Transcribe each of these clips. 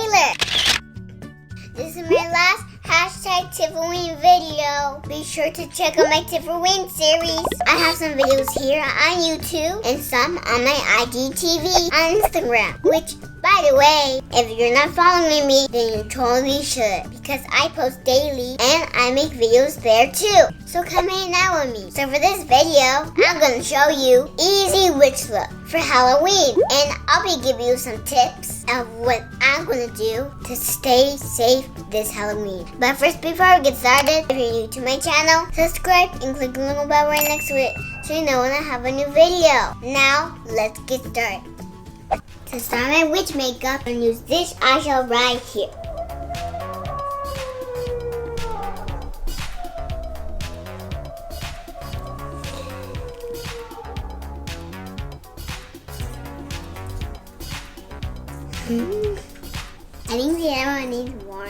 Taylor. This is my last #Tiffany video. Be sure to check out my Tiffany series. I have some videos here on YouTube and some on my IGTV on Instagram. Which, by the way, if you're not following me, then you totally should. Because I post daily and I make videos there too. So come hang out with me. So for this video, I'm going to show you easy witch look for Halloween. And I'll be giving you some tips of what I'm going to do to stay safe this Halloween. But first, before we get started, if you're new to my channel, subscribe and click the little bell right next to it so you know when I have a new video. Now, let's get started. To start my witch makeup, I'm going to use this eyeshadow right here. I think the other one needs more.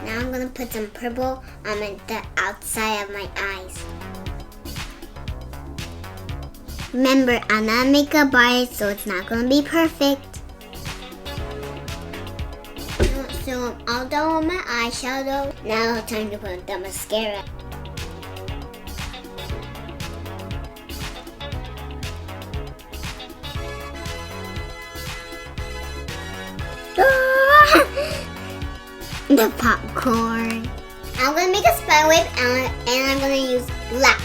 Now I'm going to put some purple on the outside of my eyes. Remember, I'm not a makeup artist, so it's not going to be perfect. So I'm all done with my eyeshadow. Now it's time to put on the mascara. The popcorn. I'm going to make a spider web and I'm going to use black.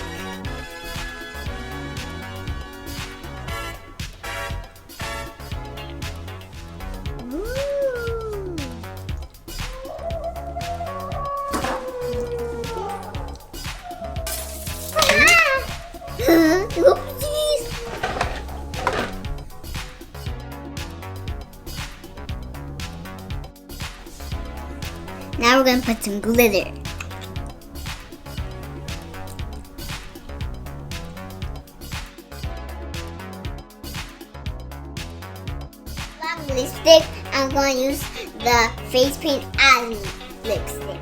Now we're going to put some glitter. Black lipstick, I'm going to use the face paint as lipstick.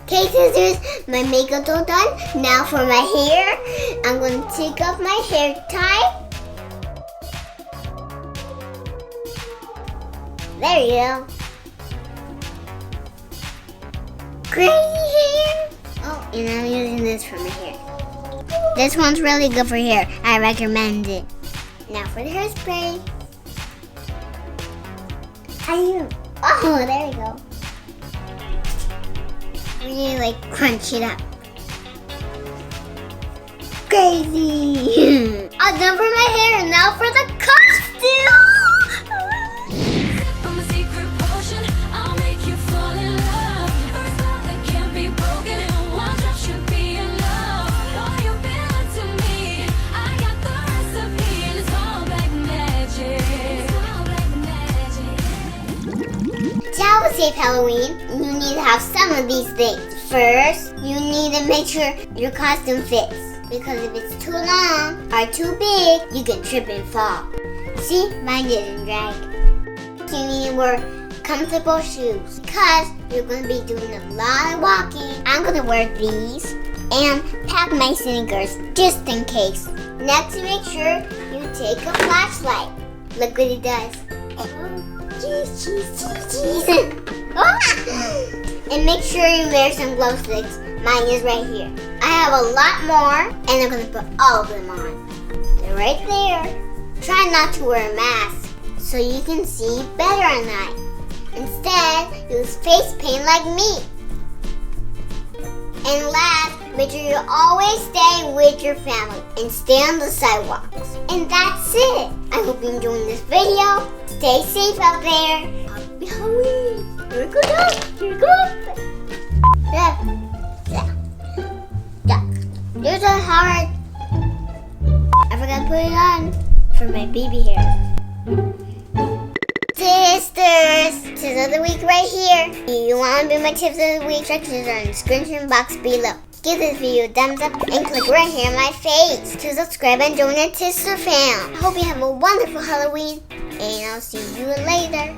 Okay, scissors, my makeup's all done. Now for my hair, I'm going to take off my hair tie. There you go. Crazy hair. Oh, and I'm using this for my hair. This one's really good for hair. I recommend it. Now for the hairspray. Oh, there you go. Really crunch it up. Crazy. All done for my hair. Now for the costume. To have a safe Halloween, you need to have some of these things. First, you need to make sure your costume fits. Because if it's too long or too big, you can trip and fall. See, mine didn't drag. You need to wear comfortable shoes because you're going to be doing a lot of walking. I'm going to wear these and pack my sneakers just in case. Next, make sure you take a flashlight. Look what it does. Cheese. And make sure you wear some glow sticks. Mine is right here. I have a lot more, and I'm going to put all of them on. They're right there. Try not to wear a mask so you can see better at night. Instead, use face paint like me. And last, make sure you always stay with your family and stay on the sidewalks. And that's it. I hope you're enjoying this video. Stay safe out there. Happy Halloween. Here we go. Here we go. Yeah. There's a heart. I forgot to put it on for my baby hair. Sisters, tips of the week right here. If you want to be my tips of the week, instructions are in the description box below. Give this video a thumbs up and click right here on my face to subscribe and join the TIFFSTER fam. I hope you have a wonderful Halloween, and I'll see you later.